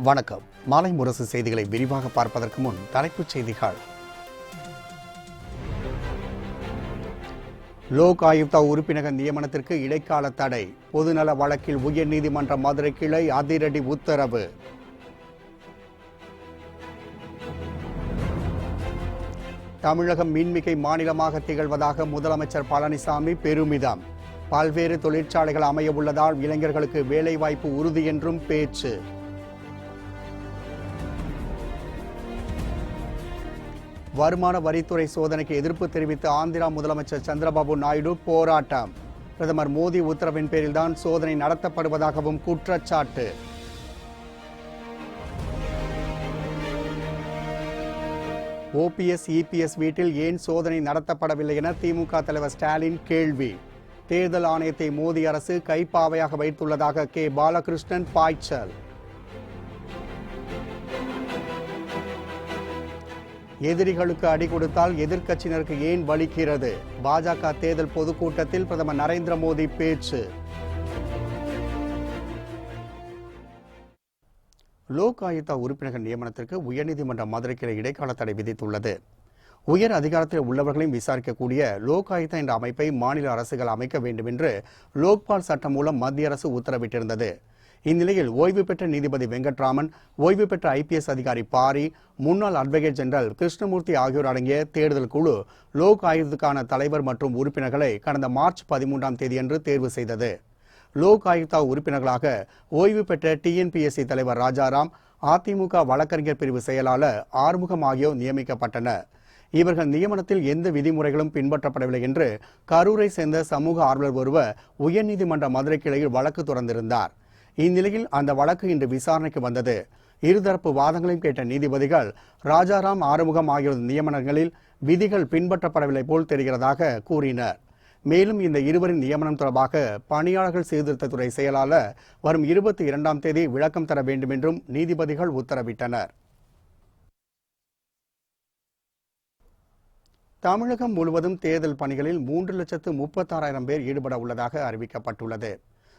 வணக்கம். மாலை முரசு செய்திகளை விரிவாக பார்ப்பதற்கு முன் தலைப்புச் செய்திகள். லோக் ஆயுக்தா உறுப்பினர் நியமனத்திற்கு இடைக்கால தடை. பொதுநல வழக்கில் உயர்நீதிமன்ற மதுரை கிளை அதிரடி உத்தரவு. தமிழகம் மின்மிகை மாநிலமாக திகழ்வதாக முதலமைச்சர் பழனிசாமி பெருமிதம். பல்வேறு தொழிற்சாலைகள் அமைய உள்ளதால் இளைஞர்களுக்கு வேலைவாய்ப்பு உறுதி என்றும் பேச்சு. வருமான வரித்துறை சோதனைக்கு எதிர்ப்பு தெரிவித்து ஆந்திரா முதலமைச்சர் சந்திரபாபு நாயுடு போராட்டம். பிரதமர் மோடி உத்தரவின் பேரில்தான் சோதனை நடத்தப்படுவதாகவும் குற்றச்சாட்டு. ஓபிஎஸ் இபிஎஸ் வீட்டில் ஏன் சோதனை நடத்தப்படவில்லை என திமுக தலைவர் ஸ்டாலின் கேள்வி. தேர்தல் ஆணையத்தை மோடி அரசு கைப்பாவையாக வைத்துள்ளதாக கே பாலகிருஷ்ணன் பாய்ச்சல். எதிரிகளுக்கு அடி கொடுத்தால் எதிர்க்கட்சியினருக்கு ஏன் வலிக்கிறது? பாஜக தேர்தல் பொதுக்கூட்டத்தில் பிரதமர் நரேந்திர மோடி பேச்சு. லோக் ஆயுக்தா உறுப்பினர் நியமனத்திற்கு உயர்நீதிமன்ற மதுரை கிளை இடைக்கால தடை விதித்துள்ளது. உயர் அதிகாரத்தில் உள்ளவர்களையும் விசாரிக்கக்கூடிய லோக் ஆயுக்தா என்ற அமைப்பை மாநில அரசுகள் அமைக்க வேண்டும் என்று லோக்பால் சட்டம் மூலம் மத்திய அரசு உத்தரவிட்டிருந்தது. இந்நிலையில் ஓய்வு பெற்ற நீதிபதி வெங்கட்ராமன், ஓய்வு பெற்ற ஐபிஎஸ் அதிகாரி பாரி, முன்னாள் அட்வொகேட் ஜெனரல் கிருஷ்ணமூர்த்தி ஆகியோர் அடங்கிய தேர்தல் குழு லோக் ஆயுக்தாவுக்கான தலைவர் மற்றும் உறுப்பினர்களை கடந்த மார்ச் 13ஆம் தேதியன்று தேர்வு செய்தது. லோக் ஆயுக்தா உறுப்பினர்களாக ஓய்வு பெற்ற டிஎன்பிஎஸ்சி தலைவர் ராஜாராம், அதிமுக வழக்கறிஞர் பிரிவு செயலாளர் ஆறுமுகம் ஆகியோர் நியமிக்கப்பட்டனர். இவர்கள் நியமனத்தில் எந்த விதிமுறைகளும் பின்பற்றப்படவில்லை என்று கரூரை சேர்ந்த சமூக ஆர்வலர் ஒருவர் உயர்நீதிமன்ற மதுரை கிளையில் வழக்கு தொடர்ந்திருந்தார். இந்நிலையில் அந்த வழக்கு இன்று விசாரணைக்கு வந்தது. இருதரப்பு வாதங்களையும் கேட்ட நீதிபதிகள் ராஜாராம், ஆறுமுகம் ஆகியோர் நியமனங்களில் விதிகள் பின்பற்றப்படவில்லை போல் தெரிகிறதாக கூறினர். மேலும் இந்த இருவரின் நியமனம் தொடர்பாக பணியாளர்கள் சீர்திருத்தத்துறை செயலாளர் வரும் 22ஆம் தேதி விளக்கம் தர வேண்டும் என்றும் நீதிபதிகள் உத்தரவிட்டனர். தமிழகம் முழுவதும் தேர்தல் பணிகளில் 3,36,000 பேர் ஈடுபட உள்ளதாக அறிவிக்கப்பட்டுள்ளது.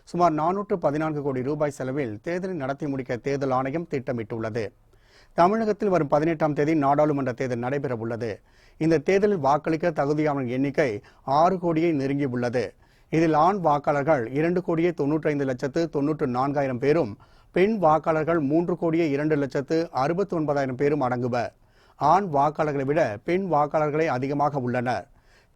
சுமார் 414 கோடி ரூபாய் செலவில் தேர்தலை நடத்தி முடிக்க தேர்தல் ஆணையம் திட்டமிட்டுள்ளது. தமிழகத்தில் வரும் 18ஆம் தேதி நாடாளுமன்ற தேர்தல் நடைபெற உள்ளது. இந்த தேர்தலில் வாக்களிக்க தகுதியான எண்ணிக்கை 6 கோடியை நெருங்கியுள்ளது. இதில் ஆண் வாக்காளர்கள் 2,95,94,000 பேரும், பெண் வாக்காளர்கள் 3,02,69,000 பேரும் அடங்குவர். ஆண் வாக்காளர்களை விட பெண் வாக்காளர்களே அதிகமாக உள்ளனர்.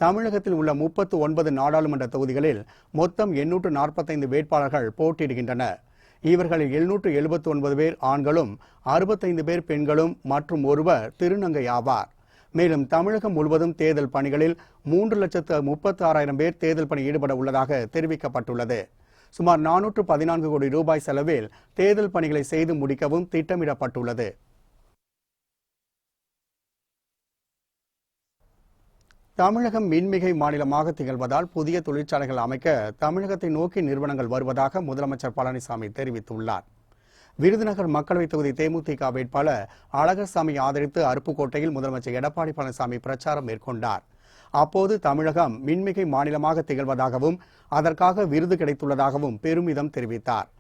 தமிழகத்தில் உள்ள 39 நாடாளுமன்ற தொகுதிகளில் மொத்தம் 845 வேட்பாளர்கள் போட்டியிடுகின்றனர். இவர்களில் 779 பேர் ஆண்களும், 65 பேர் பெண்களும் மற்றும் ஒருவர் திருநங்கை ஆவார். மேலும் தமிழகம் முழுவதும் தேர்தல் பணிகளில் 3,36,000 பேர் தேர்தல் பணி ஈடுபட உள்ளதாக தெரிவிக்கப்பட்டுள்ளது. சுமார் 414 கோடி ரூபாய் செலவில் தேர்தல் பணிகளை செய்து முடிக்கவும் திட்டமிடப்பட்டுள்ளது. தமிழகம் மின்மிகை மாநிலமாக திகழ்வதால் புதிய தொழிற்சாலைகள் அமைக்க தமிழகத்தை நோக்கி நிறுவனங்கள் வருவதாக முதலமைச்சர் பழனிசாமி தெரிவித்துள்ளார். விருதுநகர் மக்களவைத் தொகுதி தேமுதிக வேட்பாளர் அழகர்சாமி ஆதரித்து அருப்புக்கோட்டையில் முதலமைச்சர் எடப்பாடி பழனிசாமி பிரச்சாரம் மேற்கொண்டார். அப்போது தமிழகம் மின்மிகை மாநிலமாக திகழ்வதாகவும் அதற்காக விருது கிடைத்துள்ளதாகவும் பெருமிதம் தெரிவித்தார்.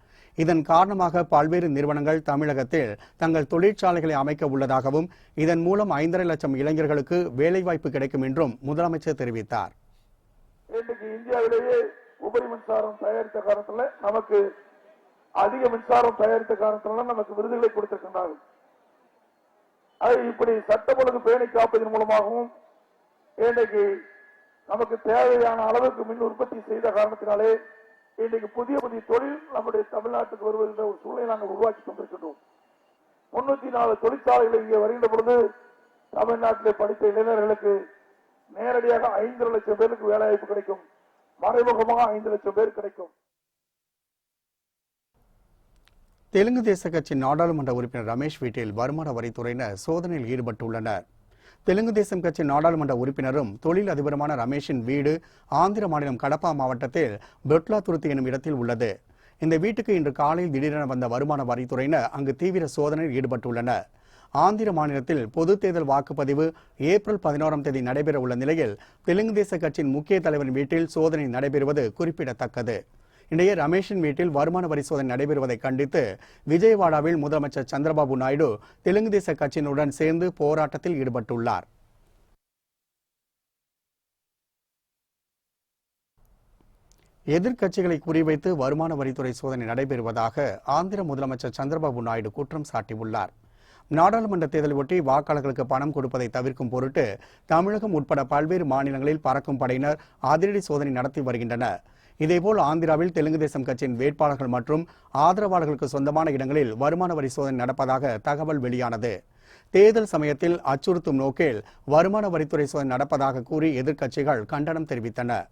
இதன் காரணமாக பல்வேறு நிறுவனங்கள் தமிழகத்தில் தங்கள் தொழிற்சாலைகளை அமைக்க உள்ளதாகவும் இதன் மூலம் 5.5 லட்சம் இளைஞர்களுக்கு வேலைவாய்ப்பு கிடைக்கும் என்றும் முதலமைச்சர் தெரிவித்தார். இந்தியாவிலேயே உபரி மின்சாரம் தயாரித்த காரணத்தில் நமக்கு அதிக மின்சாரம் தயாரித்த காரணத்தினால நமக்கு விருதுகளை கொடுத்திருக்கின்றார்கள். அதை இப்படி சட்டம் ஒழுங்கு பேணி காப்பதன் மூலமாகவும் இன்றைக்கு நமக்கு தேவையான அளவுக்கு மின் உற்பத்தி செய்த காரணத்தினாலே இன்றைக்கு புதிய புதிய தொழில் நம்முடைய தமிழ்நாட்டுக்கு வருவதென்ற ஒரு சூழலை நாங்கள் உருவாக்கி கொண்டிருக்கின்றோம். 304 தொழிற்சாலைகள் இங்கே வருகின்ற பொழுது தமிழ்நாட்டிலே படித்த இளைஞர்களுக்கு நேரடியாக 5 லட்சம் பேருக்கு வேலை வாய்ப்பு கிடைக்கும், மறைமுகமாக 5 லட்சம் பேர் கிடைக்கும். தெலுங்கு தேச கட்சி நாடாளுமன்ற உறுப்பினர் ரமேஷ் வீட்டில் வருமான வரித்துறையினர் சோதனையில் ஈடுபட்டுள்ளனர். தெலுங்கு தேசம் கட்சி நாடாளுமன்ற உறுப்பினரும் தொழில் அதிபருமான ரமேஷின் வீடு ஆந்திர மாநிலம் கடப்பா மாவட்டத்தில் பெட்லாதுருத்தி எனும் இடத்தில் உள்ளது. இந்த வீட்டுக்கு இன்று காலையில் திடீரென வந்த வருமான வரித்துறையினர் அங்கு தீவிர சோதனையில் ஈடுபட்டுள்ளனர். ஆந்திர மாநிலத்தில் பொது தேர்தல் வாக்குப்பதிவு ஏப்ரல் 11ஆம் தேதி நடைபெற உள்ள நிலையில் தெலுங்கு தேச கட்சியின் முக்கிய தலைவரின் வீட்டில் சோதனை நடைபெறுவது குறிப்பிடத்தக்கது. இடையே ரமேஷின் வீட்டில் வருமான வரி சோதனை நடைபெறுவதை கண்டித்து விஜயவாடாவில் முதலமைச்சர் சந்திரபாபு நாயுடு தெலுங்கு தேச கட்சியினருடன் சேர்ந்து போராட்டத்தில் ஈடுபட்டுள்ளார். எதிர்க்கட்சிகளை குறிவைத்து வருமான வரித்துறை சோதனை நடைபெறுவதாக ஆந்திர முதலமைச்சர் சந்திரபாபு நாயுடு குற்றம் சாட்டியுள்ளார். நாடாளுமன்ற தேர்தலை ஒட்டி வாக்காளர்களுக்கு பணம் கொடுப்பதை தவிர்க்கும் பொருட்டு தமிழகம் உட்பட பல்வேறு மாநிலங்களில் பறக்கும் படையினர் அதிரடி சோதனை நடத்தி வருகின்றனர். இதேபோல் ஆந்திராவில் தெலுங்கு தேசம் கட்சியின் வேட்பாளர்கள் மற்றும் ஆதரவாளர்களுக்கு சொந்தமான இடங்களில் வருமான வரி சோதனை நடப்பதாக தகவல் வெளியானது. தேர்தல் சமயத்தில் அச்சுறுத்தும் நோக்கில் வருமான வரித்துறை சோதனை நடப்பதாக கூறி எதிர்க்கட்சிகள் கண்டனம் தெரிவித்தன.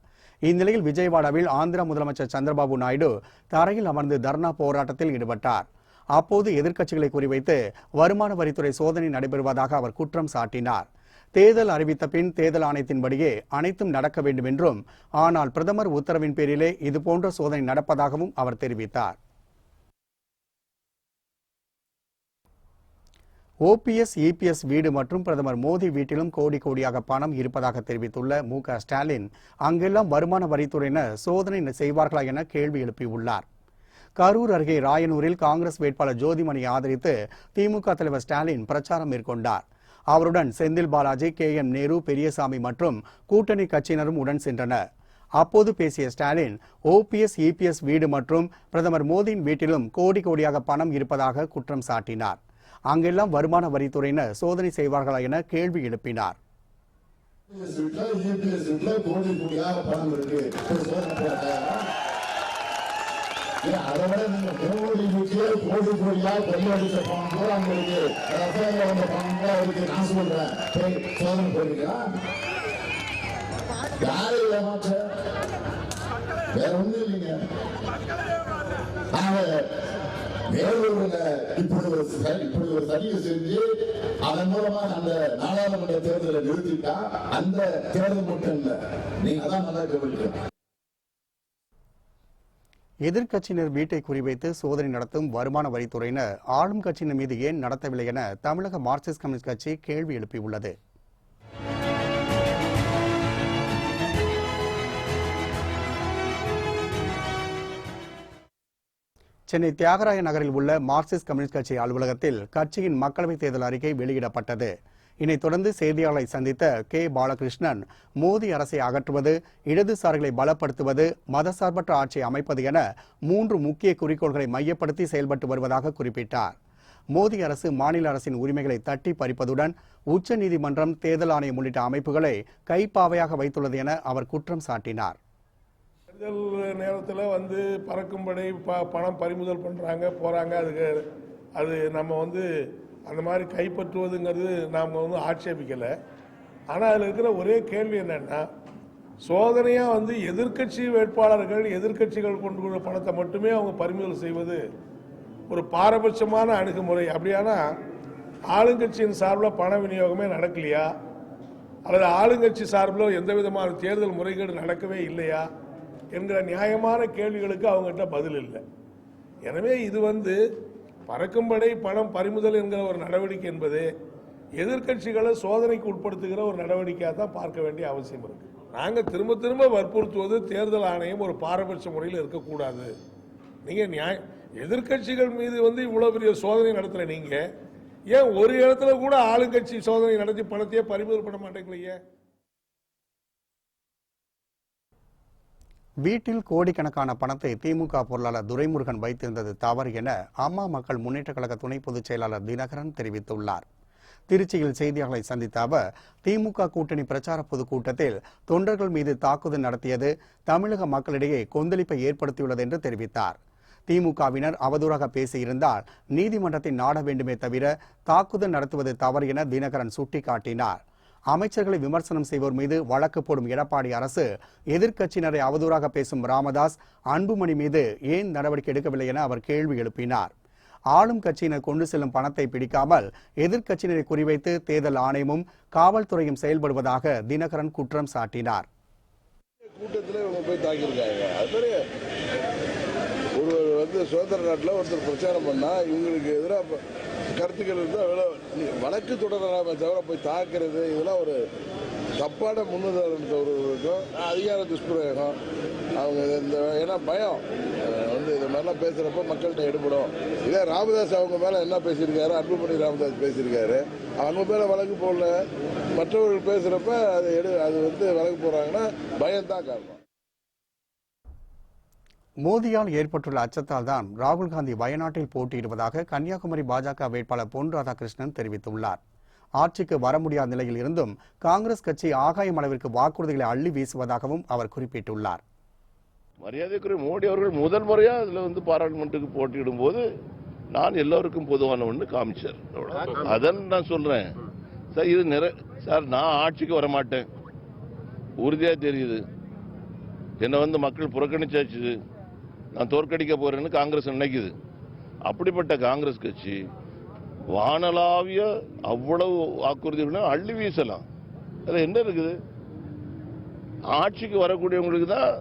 இந்நிலையில் விஜயவாடாவில் ஆந்திரா முதலமைச்சர் சந்திரபாபு நாயுடு தரையில் அமர்ந்து தர்ணா போராட்டத்தில் ஈடுபட்டார். அப்போது எதிர்க்கட்சிகளை குறிவைத்து வருமான வரித்துறை சோதனை நடைபெறுவதாக அவர் குற்றம் சாட்டினார். தேர்தல் அறிவித்த பின் தேர்தல் ஆணையத்தின்படியே அனைத்தும் நடக்க வேண்டும் என்றும், ஆனால் பிரதமர் உத்தரவின் பேரிலே இதுபோன்ற சோதனை நடப்பதாகவும் அவர் தெரிவித்தார். ஓபிஎஸ் இபிஎஸ் வீடு மற்றும் பிரதமர் மோடி வீட்டிலும் கோடி கோடியாக பணம் இருப்பதாக தெரிவித்துள்ள மு.க. ஸ்டாலின் அங்கெல்லாம் வருமான வரித்துறையினர் சோதனை செய்வார்களா என கேள்வி எழுப்பியுள்ளார். கரூர் அருகே ராயனூரில் காங்கிரஸ் வேட்பாளர் ஜோதிமணியை ஆதரித்து திமுக தலைவர் ஸ்டாலின் பிரச்சாரம் மேற்கொண்டார். அவருடன் செந்தில் பாலாஜி, KM நேரு, பெரியசாமி மற்றும் கூட்டணி கட்சியினரும் உடன் சென்றனர். அப்போது பேசிய ஸ்டாலின் ஓபிஎஸ் இபிஎஸ் வீடு மற்றும் பிரதமர் மோடியின் வீட்டிலும் கோடி கோடியாக பணம் இருப்பதாக குற்றம் சாட்டினார். அங்கெல்லாம் வருமான வரித்துறையினர் சோதனை செய்வார்களா என கேள்வி எழுப்பினார். அதை விட நீங்க கோடி வீட்டிலே கோடி கோடியா கொள்ளடிச்ச பணம் கூட அவங்களுக்கு ரசாயன வந்த பணம் கூட அவருக்கு நான் சொல்றேன் சோதனை போறீங்களா? யாரை ஏமாற்ற? வேற ஒண்ணும் இல்லைங்க. வேலூர்ல இப்படி ஒரு சதியை செஞ்சு அதன் மூலமா அந்த நாடாளுமன்ற தேர்தலை நிறுத்திட்டா அந்த தேர்தல் மட்டும் இல்ல, நீங்க தான் நல்லா கவனிக்கணும். எதிர்க்கட்சியினர் வீட்டை குறிவைத்து சோதனை நடத்தும் வருமான வரித்துறையினர் ஆளும் கட்சியினர் மீது ஏன் நடத்தவில்லை என தமிழக மார்க்சிஸ்ட் கம்யூனிஸ்ட் கட்சி கேள்வி எழுப்பியுள்ளது. சென்னை தியாகராய நகரில் உள்ள மார்க்சிஸ்ட் கம்யூனிஸ்ட் கட்சி அலுவலகத்தில் கட்சியின் மக்களவைத் தேர்தல் அறிக்கை வெளியிடப்பட்டது. இதனைத் தொடர்ந்து செய்தியாளர்களை சந்தித்த K. பாலகிருஷ்ணன், மோடி அரசை அகற்றுவது, இடதுசாரிகளை பலப்படுத்துவது, மதசார்பற்ற ஆட்சியை அமைப்பது என 3 முக்கிய குறிக்கோள்களை மையப்படுத்தி செயல்பட்டு வருவதாக குறிப்பிட்டார். மோடி அரசு மாநில அரசின் உரிமைகளை தட்டி பறிப்பதுடன் உச்ச நீதிமன்றம், தேர்தல் ஆணையம் உள்ளிட்ட அமைப்புகளை கைப்பாவையாக வைத்துள்ளது என அவர் குற்றம் சாட்டினார். தேர்தல் நேரத்தில் பறக்கும்படை பணம் பறிமுதல் பண்ணுறாங்க போகிறாங்க. அது நம்ம அந்த மாதிரி கைப்பற்றுவதுங்கிறது நாம் ஆட்சேபிக்கலை. ஆனால் அதில் இருக்கிற ஒரே கேள்வி என்னன்னா, சோதனையாக எதிர்க்கட்சி வேட்பாளர்கள் எதிர்க்கட்சிகள் கொண்டு பணத்தை மட்டுமே அவங்க பறிமுதல் செய்வது ஒரு பாரபட்சமான அணுகுமுறை. அப்படியானா ஆளுங்கட்சியின் சார்பில் பண விநியோகமே நடக்கலையா, அல்லது ஆளுங்கட்சி சார்பில் எந்த விதமான தேர்தல் முறைகேடு நடக்கவே இல்லையா என்கிற நியாயமான கேள்விகளுக்கு அவங்ககிட்ட பதில் இல்லை. எனவே இது பறக்கும்படை பணம் பறிமுதல் என்கிற ஒரு நடவடிக்கை என்பது எதிர்க்கட்சிகளை சோதனைக்கு உட்படுத்துகிற ஒரு நடவடிக்கையாக தான் பார்க்க வேண்டிய அவசியம் இருக்கு. நாங்கள் திரும்ப திரும்ப வற்புறுத்துவது தேர்தல் ஆணையம் ஒரு பாரபட்ச முறையில் இருக்கக்கூடாது. நீங்கள் எதிர்க்கட்சிகள் மீது இவ்வளவு பெரிய சோதனை நடத்துகிற நீங்க ஏன் ஒரு இடத்துல கூட ஆளுங்கட்சி சோதனை நடத்தி பணத்தையே பறிமுதல் பண்ண மாட்டேங்கிறீங்க? வீட்டில் கோடிக்கணக்கான பணத்தை திமுக பொருளாளர் துரைமுருகன் வைத்திருந்தது தவறு என அம்மா மக்கள் முன்னேற்ற கழக துணை பொதுச் செயலாளர் தினகரன் தெரிவித்துள்ளார். திருச்சியில் செய்தியாளர்களை சந்தித்த அவர், திமுக கூட்டணி பிரச்சார பொதுக்கூட்டத்தில் தொண்டர்கள் மீது தாக்குதல் நடத்தியது தமிழக மக்களிடையே கொந்தளிப்பை ஏற்படுத்தியுள்ளது என்று தெரிவித்தார். திமுகவினர் அவதூறாக பேசியிருந்தால் நீதிமன்றத்தை நாட வேண்டுமே தவிர தாக்குதல் நடத்துவது தவறு என தினகரன் சுட்டிக்காட்டினார். அமைச்சர்களை விமர்சனம் செய்வோர் மீது வழக்கு போடும் எடப்பாடி அரசு எதிர்க்கட்சியினரை அவதூறாக பேசும் ராமதாஸ், அன்புமணி மீது ஏன் நடவடிக்கை எடுக்கவில்லை என அவர் கேள்வி எழுப்பினார். ஆளும் கட்சியினர் கொண்டு செல்லும் பணத்தை பிடிக்காமல் எதிர்க்கட்சியினரை குறிவைத்து தேர்தல் ஆணையமும் காவல்துறையும் செயல்படுவதாக தினகரன் குற்றம் சாட்டினார். சுதந்திர நாட்டில் ஒருத்தர் பிரச்சாரம் பண்ணா இவங்களுக்கு எதிராக கருத்துக்கள் இருந்தால் வழக்கு தொடராம தவிர போய் தாக்குறது இதெல்லாம் ஒரு தப்பான முன்னுதாரணத்தவர்களுக்கும் அதிகார துஷ்பிரயோகம் அவங்க இந்த ஏன்னா பயம் இது மாதிரிலாம் பேசுகிறப்ப மக்கள்கிட்ட எடுபடும். இதே ராமதாஸ் அவங்க மேலே என்ன பேசியிருக்காரு, அன்புமணி ராமதாஸ் பேசியிருக்காரு, அவங்க மேலே வழக்கு போடல, மற்றவர்கள் பேசுகிறப்ப அது வழக்கு போடுறாங்கன்னா பயம்தான் காரணம். மோதியால் ஏற்பட்டுள்ள அச்சத்தால் தான் ராகுல் காந்தி வயநாட்டில் போட்டியிடுவதாக கன்னியாகுமரி பாஜக வேட்பாளர் பொன் ராதாகிருஷ்ணன் தெரிவித்துள்ளார். ஆட்சிக்கு வர முடியாத நிலையில் இருந்தும் காங்கிரஸ் கட்சி ஆகாயம் அளவிற்கு வாக்குறுதிகளை அள்ளி வீசுவதாகவும் அவர் குறிப்பிட்டுள்ளார். மரியாதைக்குரிய மோடி அவர்கள் முதல் முறையா அதுல பாராளுமன்றத்துக்கு போட்டியிடும் போது நான் எல்லோருக்கும் பொதுவானவன்னு காமிச்சார். அதான் நான் சொல்றேன் சார், இது சார் நான் ஆட்சிக்கு வர மாட்டேன் உறுதியா தெரியுது. என்ன மக்கள் புறக்கணிச்சாச்சு, நான் தோற்கடிக்க போறேன்னு காங்கிரஸ் நினைக்குது. அப்படிப்பட்ட காங்கிரஸ் கட்சி வானளாவிய அவ்வளவு வாக்குறுதிகள் அள்ளி வீசலாம். அது என்ன இருக்குது? ஆட்சிக்கு வரக்கூடியவங்களுக்கு தான்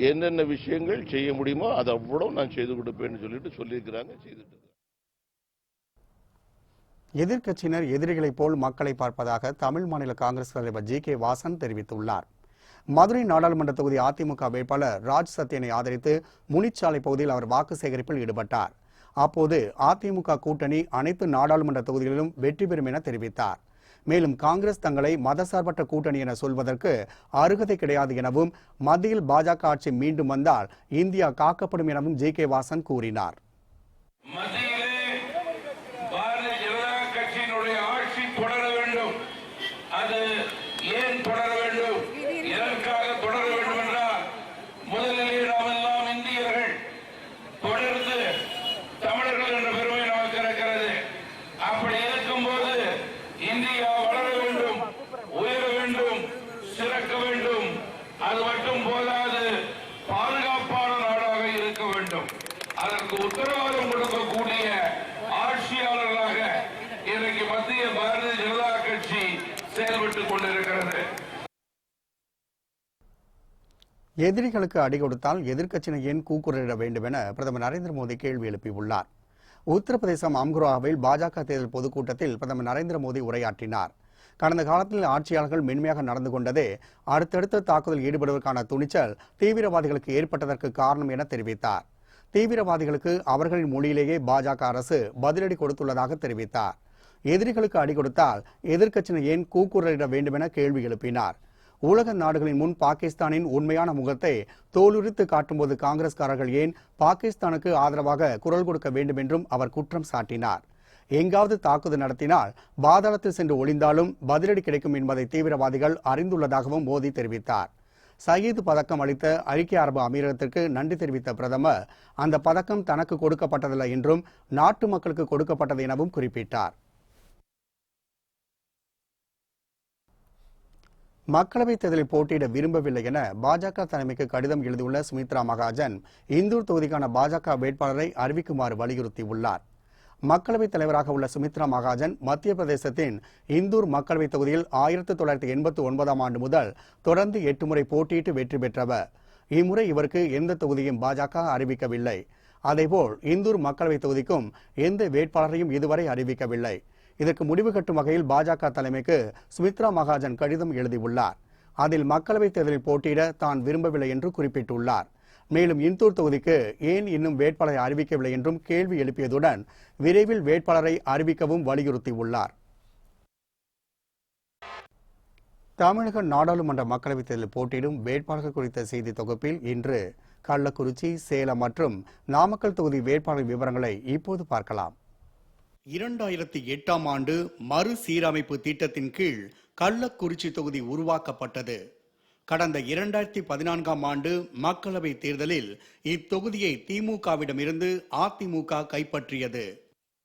என்னென்ன விஷயங்கள் செய்ய முடியுமோ அதை அவ்வளவு நான் செய்து கொடுப்பேன்னு சொல்லியிருக்கிறாங்க, செய்துட்டு. எதிர்க்கட்சியினர் எதிரிகளைப் போல் மக்களை பார்ப்பதாக தமிழ் மாநில காங்கிரஸ் தலைவர் ஜி.கே. வாசன் தெரிவித்துள்ளார். மதுரை நாடாளுமன்ற தொகுதி அதிமுக வேட்பாளர் ராஜ் சத்யனை ஆதரித்து முனிச்சாலை பகுதியில் அவர் வாக்கு சேகரிப்பில் ஈடுபட்டார். அப்போது அதிமுக கூட்டணி அனைத்து நாடாளுமன்ற தொகுதிகளிலும் வெற்றி பெறும் என தெரிவித்தார். மேலும் காங்கிரஸ் தங்களை மதசார்பற்ற கூட்டணி என சொல்வதற்கு அருகதை கிடையாது எனவும், மத்தியில் பாஜக ஆட்சி மீண்டும் வந்தால் இந்தியா காக்கப்படும் எனவும் ஜி.கே. வாசன் கூறினார். அது மட்டும் போதாது, பாதுகாப்பான நாடாக இருக்க வேண்டும். அதற்கு உத்தரவாதம் கொடுக்கக்கூடிய ஆட்சியாளர்களாக இன்றைக்கு மத்திய பாரதிய ஜனதா கட்சி செயல்பட்டுக் கொண்டிருக்கிறது. எதிரிகளுக்கு அடி கொடுத்தால் எதிர்க்கட்சியினர் ஏன் கூக்குரலிட வேண்டும் என பிரதமர் நரேந்திர மோடி கேள்வி எழுப்பியுள்ளார். உத்தரப்பிரதேசம் அம்ரோஹாவில் பாஜக தேர்தல் பொதுக்கூட்டத்தில் பிரதமர் நரேந்திர மோடி உரையாற்றினார். கடந்த காலத்தில் ஆட்சியாளர்கள் மென்மையாக நடந்து கொண்டதே அடுத்தடுத்த தாக்குதல் ஈடுபடுவதற்கான துணிச்சல் தீவிரவாதிகளுக்கு ஏற்பட்டதற்கு காரணம் என தெரிவித்தார். தீவிரவாதிகளுக்கு அவர்களின் மொழியிலேயே பாஜக அரசு பதிலடி கொடுத்துள்ளதாக தெரிவித்தார். எதிரிகளுக்கு அடி கொடுத்தால் எதிர்க்கட்சியினர் ஏன் கூக்குரலிட வேண்டும் என கேள்வி எழுப்பினார். உலக நாடுகளின் முன் பாகிஸ்தானின் உண்மையான முகத்தை தோலுரித்து காட்டும்போது காங்கிரஸ்காரர்கள் ஏன் பாகிஸ்தானுக்கு ஆதரவாக குரல் கொடுக்க வேண்டும் என்றும் அவர் குற்றம் சாட்டினார். எங்காவது தாக்குதல் நடத்தினால் பாதாளத்தில் சென்று ஒளிந்தாலும் பதிலடி கிடைக்கும் என்பதை தீவிரவாதிகள் அறிந்துள்ளதாகவும் மோடி தெரிவித்தார். சயீது பதக்கம் அளித்த ஐக்கிய அரபு அமீரகத்திற்கு நன்றி தெரிவித்த பிரதமர் அந்த பதக்கம் தனக்கு கொடுக்கப்பட்டதில்லை என்றும் நாட்டு மக்களுக்கு கொடுக்கப்பட்டது எனவும் குறிப்பிட்டார். மக்களவைத் தேர்தலில் போட்டியிட விரும்பவில்லை என பாஜக தலைமைக்கு கடிதம் எழுதியுள்ள சுமித்ரா மகாஜன் இந்தூர் தொகுதிக்கான பாஜக வேட்பாளரை அறிவிக்குமாறு வலியுறுத்தியுள்ளார். மக்களவைத் தலைவராக உள்ள சுமித்ரா மகாஜன் மத்திய பிரதேசத்தின் இந்தூர் மக்களவைத் தொகுதியில் 1989 ஆண்டு முதல் தொடர்ந்து 8 முறை போட்டியிட்டு வெற்றி பெற்றவர். இம்முறை இவருக்கு எந்த தொகுதியும் பாஜக அறிவிக்கவில்லை. அதேபோல் இந்தூர் மக்களவைத் தொகுதிக்கும் எந்த வேட்பாளரையும் இதுவரை அறிவிக்கவில்லை. இதற்கு முடிவு கட்டும் வகையில் பாஜக தலைமைக்கு சுமித்ரா மகாஜன் கடிதம் எழுதியுள்ளார். அதில் மக்களவைத் தேர்தலில் போட்டியிட தான் விரும்பவில்லை என்று குறிப்பிட்டுள்ளார். மேலும் இந்தூர் தொகுதிக்கு ஏன் இன்னும் வேட்பாளரை அறிவிக்கவில்லை என்றும் கேள்வி எழுப்பியதுடன் விரைவில் வேட்பாளரை அறிவிக்கவும் வலியுறுத்தியுள்ளார். தமிழக நாடாளுமன்ற மக்களவைத் தேர்தலில் போட்டியிடும் வேட்பாளர்கள் குறித்த செய்தி தொகுப்பில் இன்று கள்ளக்குறிச்சி, சேலம் மற்றும் நாமக்கல் தொகுதி வேட்பாளர் விவரங்களை இப்போது பார்க்கலாம். 2008ஆம் ஆண்டு மறுசீரமைப்பு திட்டத்தின் கீழ் கள்ளக்குறிச்சி தொகுதி உருவாக்கப்பட்டது. கடந்த 2014ஆம் ஆண்டு மக்களவை தேர்தலில் இத்தொகுதியை திமுகவிடமிருந்து அதிமுக கைப்பற்றியது.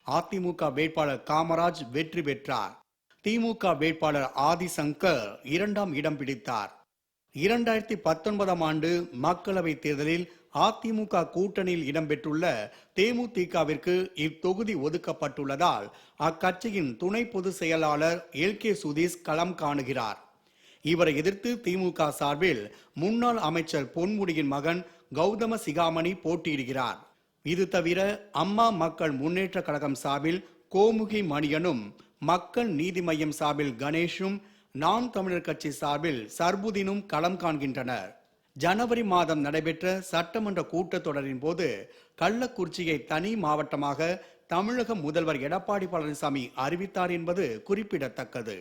அதிமுக வேட்பாளர் காமராஜ் வெற்றி பெற்றார். திமுக வேட்பாளர் ஆதிசங்கர் 2ஆம் இடம் பிடித்தார். 2019ஆம் ஆண்டு மக்களவை தேர்தலில் அதிமுக கூட்டணியில் இடம்பெற்றுள்ள தேமுதிகவிற்கு இத்தொகுதி ஒதுக்கப்பட்டுள்ளதால் அக்கட்சியின் துணை பொதுச் செயலாளர் எல்.கே. சுதீஷ் களம் காணுகிறார். இவரை எதிர்த்து திமுக சார்பில் முன்னாள் அமைச்சர் பொன்முடியின் மகன் கௌதம சிகாமணி போட்டியிடுகிறார். இது தவிர அம்மா மக்கள் முன்னேற்ற கழகம் சார்பில் கோமுகி மணியனும், மக்கள் நீதி மய்யம் சார்பில் கணேஷும், நாம் தமிழர் கட்சி சார்பில் சர்புதீனும் களம் காண்கின்றனர். ஜனவரி மாதம் நடைபெற்ற சட்டமன்ற கூட்டத்தொடரின் போது கள்ளக்குறிச்சியை தனி மாவட்டமாக தமிழக முதல்வர் எடப்பாடி பழனிசாமி அறிவித்தார் என்பது குறிப்பிடத்தக்கது.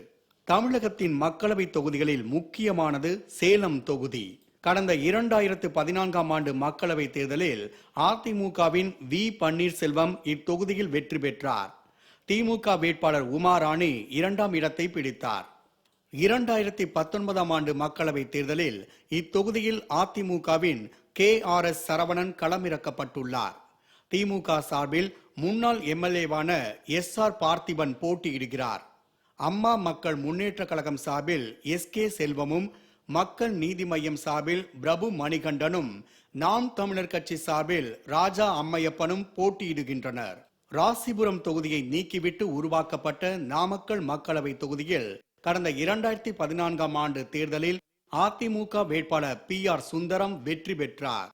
தமிழகத்தின் மக்களவை தொகுதிகளில் முக்கியமானது சேலம் தொகுதி. கடந்த 2014ஆம் ஆண்டு மக்களவை தேர்தலில் அதிமுகவின் வி. பன்னீர்செல்வம் இத்தொகுதியில் வெற்றி பெற்றார். திமுக வேட்பாளர் உமாராணி 2ஆம் இடத்தை பிடித்தார். 2019ஆம் ஆண்டு மக்களவை தேர்தலில் இத்தொகுதியில் அதிமுகவின் KRS சரவணன் களமிறக்கப்பட்டுள்ளார். திமுக சார்பில் முன்னாள் எம்எல்ஏவான SR பார்த்திபன் போட்டியிடுகிறார். அம்மா மக்கள் முன்னேற்ற கழகம் சார்பில் SK செல்வமும், மக்கள் நீதி மய்யம் சார்பில் பிரபு மணிகண்டனும், நாம் தமிழர் கட்சி சார்பில் ராஜா அம்மையப்பனும் போட்டியிடுகின்றனர். ராசிபுரம் தொகுதியை நீக்கிவிட்டு உருவாக்கப்பட்ட நாமக்கல் மக்களவை தொகுதியில் கடந்த 2014ஆம் ஆண்டு தேர்தலில் அதிமுக வேட்பாளர் PR சுந்தரம் வெற்றி பெற்றார்.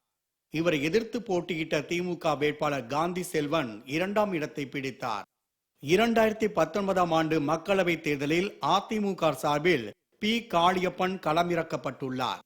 இவரை எதிர்த்து போட்டியிட்ட திமுக வேட்பாளர் காந்தி செல்வன் 2ஆம் இடத்தை பிடித்தார். 2019ஆம் ஆண்டு மக்களவை தேர்தலில் அதிமுக சார்பில் P. காளியப்பன் களமிறக்கப்பட்டுள்ளார்.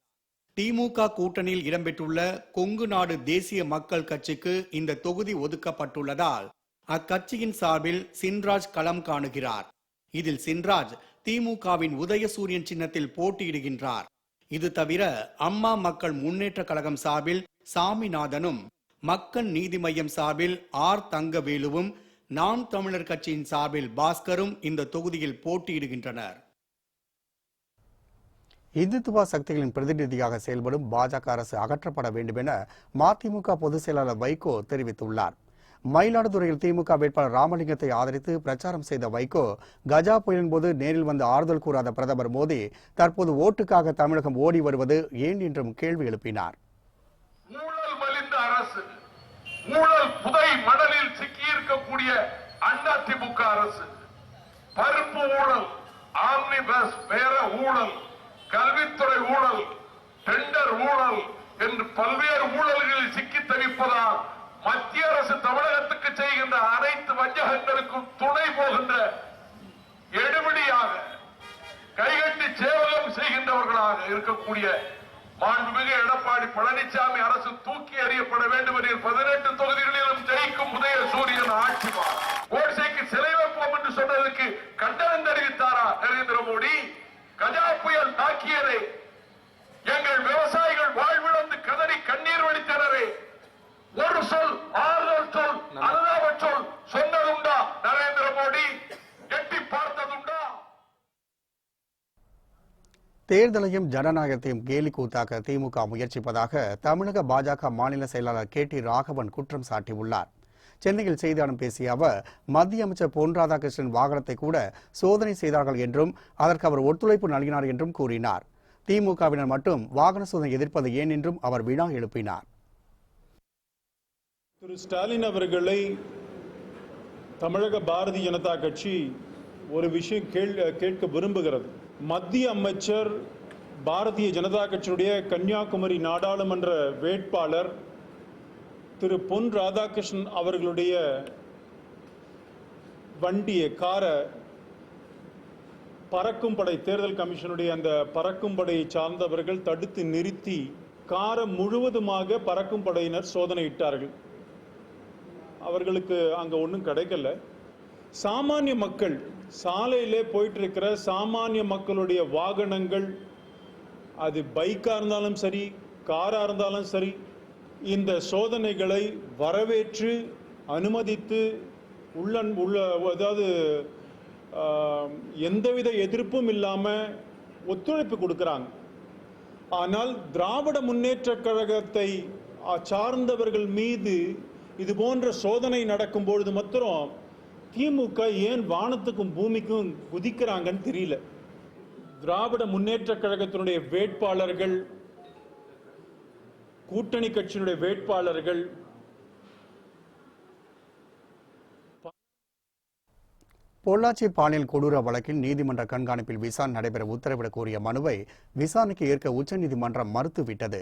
திமுக கூட்டணியில் இடம்பெற்றுள்ள கொங்கு நாடு தேசிய மக்கள் கட்சிக்கு இந்த தொகுதி ஒதுக்கப்பட்டுள்ளதால் அக்கட்சியின் சார்பில் சின்ராஜ் களம் காணுகிறார். இதில் சின்ராஜ் திமுகவின் உதயசூரியன் சின்னத்தில் போட்டியிடுகின்றார். இது தவிர அம்மா மக்கள் முன்னேற்ற கழகம் சார்பில் சாமிநாதனும், மக்கள் நீதி மய்யம் சார்பில் R. தங்கவேலுவும், நாம் தமிழர் கட்சியின் சார்பில் பாஸ்கரும் இந்த தொகுதியில் போட்டியிடுகின்றனர். இந்துத்துவ சக்திகளின் பிரதிநிதியாக செயல்படும் பாஜக அரசு அகற்றப்பட வேண்டும் என மதிமுக பொதுச் செயலாளர் வைகோ தெரிவித்துள்ளார். மயிலாடுதுறையில் திமுக வேட்பாளர் ராமலிங்கத்தை ஆதரித்து பிரச்சாரம் செய்த வைகோ, கஜா புயலின் போது நேரில் வந்து ஆறுதல் கூறாத பிரதமர் மோடி தற்போது ஓட்டுக்காக தமிழகம் ஓடி வருவது ஏன் என்றும் கேள்வி எழுப்பினார். ஊழல் மலிந்த அரசு, ஊழல் புதை மணலில் சிக்கியிருக்கக்கூடிய அதிமுக அரசு, பருப்பு ஊழல், ஆம்னி பஸ் பேர ஊழல், கல்வித்துறை ஊழல், டெண்டர் ஊழல் என்று பல்வேறு ஊழல்களில் சிக்கி தவிப்பதால் மத்திய அரசு தமிழகத்துக்கு செய்கின்ற அனைத்து வஞ்சகங்களுக்கும் துணை போகின்ற எடுபடியாக கைகட்டி சேவகம் செய்கின்றவர்களாக இருக்கக்கூடிய மாண்புமிகு எடப்பாடி பழனிசாமி அரசு தூக்கி எறியப்பட வேண்டும் என்று 18 தொகுதிகளிலும் ஜெயிக்கும் உதயசூரியன் ஆட்சி கோட்சைக்கு சிலை வைப்போம் என்று சொன்னதற்கு கண்டனம் தெரிவித்தாரா நரேந்திர மோடி? கஜா புயல் தாக்கியதை எங்கள் விவசாயிகள் வாழ்விழந்து கதறி கண்ணீர் வடித்தனரே, ஒரு சொல் ஆறுதல் சொல் அனுதாப சொல் சொன்னதுண்டா நரேந்திர மோடி? எட்டி பார்த்ததுண்டா? தேர்தலையும் ஜனநாயகத்தையும் கேலி கூத்தாக்க திமுக முயற்சிப்பதாக தமிழக பாஜக மாநில செயலாளர் KT ராகவன் குற்றம் சாட்டியுள்ளார். சென்னையில் செய்தியாளர்களிடம் பேசிய அவர், மத்திய அமைச்சர் பொன் ராதாகிருஷ்ணன் வாகனத்தை கூட சோதனை செய்தார்கள் என்றும் அதற்கு அவர் ஒத்துழைப்பு நல்கினார் என்றும் கூறினார். திமுகவினர் மட்டும் வாகன சோதனை எதிர்ப்பது ஏன் என்றும் அவர் வினா எழுப்பினார். திரு ஸ்டாலின் அவர்களை தமிழக பாரதிய ஜனதா கட்சி ஒரு விஷயம் கேட்க விரும்புகிறது. மத்திய அமைச்சர் பாரதிய ஜனதா கட்சியுடைய கன்னியாகுமரி நாடாளுமன்ற வேட்பாளர் திரு பொன் ராதாகிருஷ்ணன் அவர்களுடைய வண்டியை காரை பறக்கும் படை தேர்தல் கமிஷனுடைய அந்த பறக்கும் படையை சார்ந்தவர்கள் தடுத்து நிறுத்தி காரை முழுவதுமாக பறக்கும் படையினர் சோதனையிட்டார்கள். அவர்களுக்கு அங்கே ஒன்றும் கிடைக்கல. சாமானிய மக்கள் சாலையிலே போயிட்டு இருக்கிற சாமானிய மக்களுடைய வாகனங்கள், அது பைக்காக இருந்தாலும் சரி காராக இருந்தாலும் சரி, இந்த சோதனைகளை வரவேற்று அனுமதித்து அதாவது எந்தவித எதிர்ப்பும் இல்லாமல் ஒத்துழைப்பு கொடுக்குறாங்க. ஆனால் திராவிட முன்னேற்ற கழகத்தை சார்ந்தவர்கள் மீது இது போன்ற சோதனை நடக்கும் பொழுது மாத்திரம் திமுக ஏன் வானத்துக்கும் பூமிக்கும் குதிக்கிறாங்கன்னு தெரியல. திராவிட முன்னேற்ற கழகத்தினுடைய வேட்பாளர்கள், கூட்டணி கட்சியினுடைய வேட்பாளர்கள் பொள்ளாச்சி பாலியல் கொடூர வழக்கில் நீதிமன்ற கண்காணிப்பில் விசாரணை நடைபெற உத்தரவிடக் கோரிய மனுவை விசாரணைக்கு ஏற்க உச்சநீதிமன்றம் மறுத்துவிட்டது.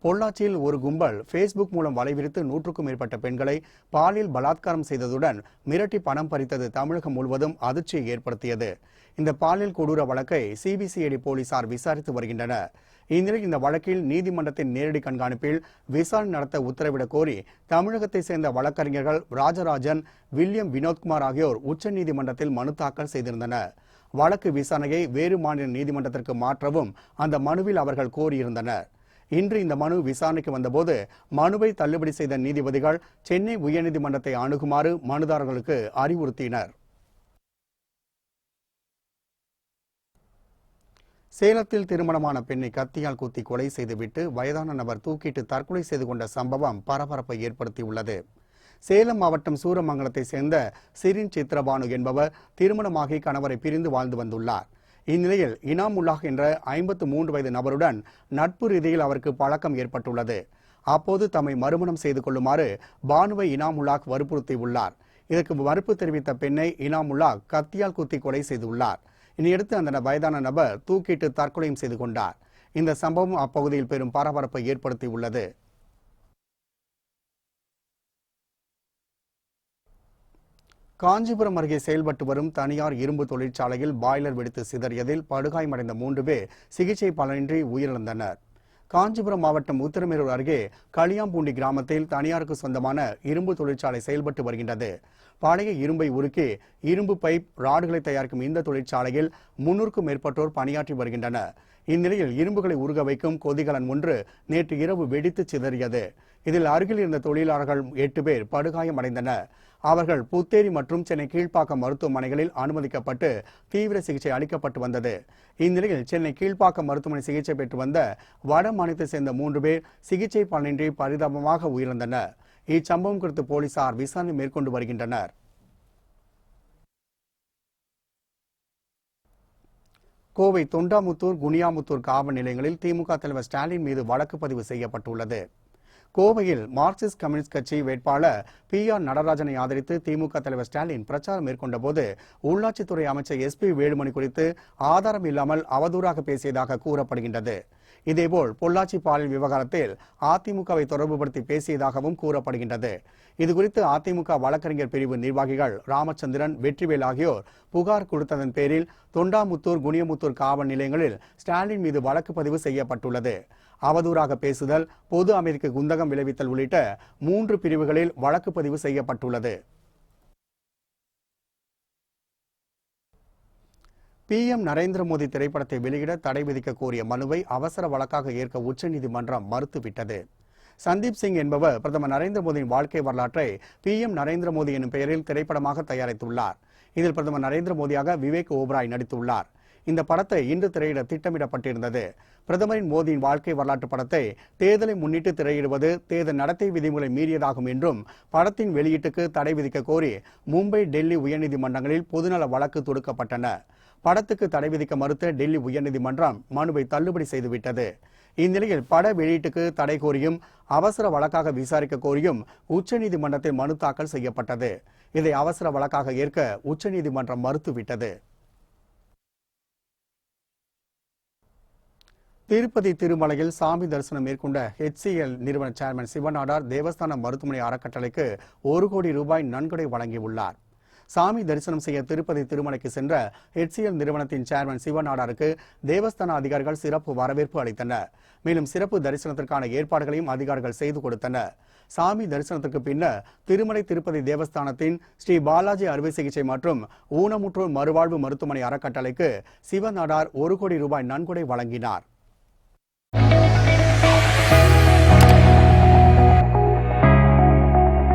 பொள்ளாச்சியில் ஒரு கும்பல் ஃபேஸ்புக் மூலம் வலைவிரித்து 100க்கும் மேற்பட்ட பெண்களை பாலியல் பலாத்காரம் செய்ததுடன் மிரட்டி பணம் பறித்தது தமிழகம் முழுவதும் அதிர்ச்சியை ஏற்படுத்தியது. இந்த பாலியல் கொடூர வழக்கை சிபிசிஐடி போலீசார் விசாரித்து வருகின்றனர். இந்நிலையில் இந்த வழக்கில் நீதிமன்றத்தின் நேரடி கண்காணிப்பில் விசாரணை நடத்த உத்தரவிடக் கோரி தமிழகத்தை சேர்ந்த வழக்கறிஞர்கள் ராஜராஜன், வில்லியம் வினோத்குமார் ஆகியோர் உச்சநீதிமன்றத்தில் மனு தாக்கல் செய்திருந்தனர். வழக்கு விசாரணையை வேறு மாநில நீதிமன்றத்திற்கு மாற்றவும் அந்த மனுவில் அவர்கள் கோரியிருந்தனர். இன்று இந்த மனு விசாரணைக்கு வந்தபோது மனுவை தள்ளுபடி செய்த நீதிபதிகள் சென்னை உயர்நீதிமன்றத்தை அணுகுமாறு மனுதாரர்களுக்கு அறிவுறுத்தினர். சேலத்தில் திருமணமான பெண்ணை கத்தியால் குத்தி கொலை செய்துவிட்டு வயதான நபர் தூக்கிட்டு தற்கொலை செய்து கொண்ட சம்பவம் பரபரப்பை ஏற்படுத்தியுள்ளது. சேலம் மாவட்டம் சூரமங்கலத்தை சேர்ந்த சிரின் சித்ரபானு என்பவர் திருமணமாகி கணவரை பிரிந்து வாழ்ந்து வந்துள்ளார். இந்நிலையில் இனாமுல்லாஹ் என்ற 53 வயது நபருடன் நட்பு ரீதியில் அவருக்கு பழக்கம் ஏற்பட்டுள்ளது. அப்போது தம்மை மறுமணம் செய்து கொள்ளுமாறு பானுவை இனாமுல்லாஹ் வற்புறுத்தியுள்ளார். இதற்கு மறுப்பு தெரிவித்த பெண்ணை இனாமுல்லாஹ் கத்தியால் குத்தி கொலை செய்துள்ளார். இதையடுத்து அந்த வயதான நபர் தூக்கிட்டு தற்கொலையும் செய்து கொண்டார். இந்த சம்பவம் அப்பகுதியில் பெரும் பரபரப்பை ஏற்படுத்தியுள்ளது. காஞ்சிபுரம் அருகே செயல்பட்டு வரும் தனியார் இரும்பு தொழிற்சாலையில் பாய்லர் வெடித்து சிதறியதில் படுகாயமடைந்த 3 பேர் சிகிச்சை பலனின்றி உயிரிழந்தனர். காஞ்சிபுரம் மாவட்டம் உத்திரமேரூர் அருகே களியாம்பூண்டி கிராமத்தில் தனியாருக்கு சொந்தமான இரும்பு தொழிற்சாலை செயல்பட்டு வருகின்றது. பழைய இரும்பை உருக்கி இரும்பு பைப், ராடுகளை தயாரிக்கும் இந்த தொழிற்சாலையில் 300க்கும் மேற்பட்டோர் பணியாற்றி வருகின்றனர். இந்நிலையில் இரும்புகளை உருக வைக்கும் கொதிகலன் ஒன்று நேற்று இரவு வெடித்து சிதறியது. இதில் அருகில் இருந்த தொழிலாளர்கள் 8 பேர் படுகாயமடைந்தனர். அவர்கள் புத்தேரி மற்றும் சென்னை கீழ்ப்பாக்கம் மருத்துவமனைகளில் அனுமதிக்கப்பட்டு தீவிர சிகிச்சை அளிக்கப்பட்டு வந்தது. இந்நிலையில் சென்னை கீழ்ப்பாக்கம் மருத்துவமனை சிகிச்சை பெற்று வந்த வட மாநிலத்தை சேர்ந்த 3 பேர் சிகிச்சை பலனின்றி பரிதாபமாக உயிரிழந்தனர். இச்சம்பவம் குறித்து போலீசார் விசாரணை மேற்கொண்டு வருகின்றனர். கோவை தொண்டாமுத்தூர், குனியாமுத்தூர் காவல் நிலையங்களில் திமுக தலைவர் ஸ்டாலின் மீது வழக்கு பதிவு செய்யப்பட்டுள்ளது. கோவையில் மார்க்சிஸ்ட் கம்யூனிஸ்ட் கட்சி வேட்பாளர் PR நடராஜனை ஆதரித்து திமுக தலைவர் ஸ்டாலின் பிரச்சாரம் மேற்கொண்ட போது உள்ளாட்சித்துறை அமைச்சர் SP வேலுமணி குறித்து ஆதாரம் இல்லாமல் அவதூறாக பேசியதாக கூறப்படுகின்றது. இதேபோல் பொள்ளாச்சி பாலியல் விவகாரத்தில் அதிமுகவை தொடர்புபடுத்தி பேசியதாகவும் கூறப்படுகின்றது. இதுகுறித்து அதிமுக வழக்கறிஞர் பிரிவு நிர்வாகிகள் ராமச்சந்திரன், வெற்றிவேல் ஆகியோர் புகார் கொடுத்ததன் பேரில் தொண்டாமுத்தூர், குனியமுத்தூர் காவல் நிலையங்களில் ஸ்டாலின் மீது வழக்கு பதிவு செய்யப்பட்டுள்ளது. அவதூறாக பேசுதல், பொது அமைதிக்கு குந்தகம் விளைவித்தல் உள்ளிட்ட 3 பிரிவுகளில் வழக்கு பதிவு செய்யப்பட்டுள்ளது. PM நரேந்திர மோடி திரைப்படத்தை வெளியிட தடை விதிக்க கோரிய மனுவை அவசர வழக்காக ஏற்க உச்சநீதிமன்றம் மறுத்துவிட்டது. சந்தீப் சிங் என்பவர் பிரதமர் நரேந்திர மோடியின் வாழ்க்கை வரலாற்றை PM நரேந்திர மோடி எனும் பெயரில் திரைப்படமாக தயாரித்துள்ளார். இதில் பிரதமர் நரேந்திர மோடியாக விவேக் ஓபராய் நடித்துள்ளார். இந்த படத்தை இன்று திரையிட திட்டமிடப்பட்டிருந்தது. பிரதமரின் மோடியின் வாழ்க்கை வரலாற்று படத்தை தேர்தலை முன்னிட்டு திரையிடுவது தேர்தல் நடத்தை விதிமுறை மீறியதாகும் என்றும் படத்தின் வெளியீட்டுக்கு தடை விதிக்க கோரி மும்பை, டெல்லி உயர்நீதிமன்றங்களில் பொதுநல வழக்கு தொடுக்கப்பட்டன. படத்துக்கு தடை விதிக்க மறுத்த டெல்லி உயர்நீதிமன்றம் மனுவை தள்ளுபடி செய்துவிட்டது. இந்நிலையில் பட வெளியீட்டுக்கு தடை கோரியும் அவசர வழக்காக விசாரிக்க கோரியும் உச்சநீதிமன்றத்தில் மனு தாக்கல் செய்யப்பட்டது. இதை அவசர வழக்காக ஏற்க உச்சநீதிமன்றம் மறுத்துவிட்டது. திருப்பதி திருமலையில் சாமி தரிசனம் மேற்கொண்ட HCL நிறுவன சேர்மன் சிவநாடார் தேவஸ்தான மருத்துவமனை அறக்கட்டளைக்கு 1 கோடி ரூபாய் நன்கொடை வழங்கியுள்ளார். சாமி தரிசனம் செய்ய திருப்பதி திருமலைக்கு சென்ற HCL நிறுவனத்தின் சேர்மன் சிவநாடாருக்கு தேவஸ்தான அதிகாரிகள் சிறப்பு வரவேற்பு அளித்தனர். மேலும் சிறப்பு தரிசனத்திற்கான ஏற்பாடுகளையும் அதிகாரிகள் செய்து கொடுத்தனர். சாமி தரிசனத்திற்கு பின்னர் திருமலை திருப்பதி தேவஸ்தானத்தின் ஸ்ரீ பாலாஜி அறுவை சிகிச்சை மற்றும் ஊனமுற்றோர் மறுவாழ்வு மருத்துவமனை அறக்கட்டளைக்கு சிவநாடார் 1 கோடி ரூபாய் நன்கொடை வழங்கினார்.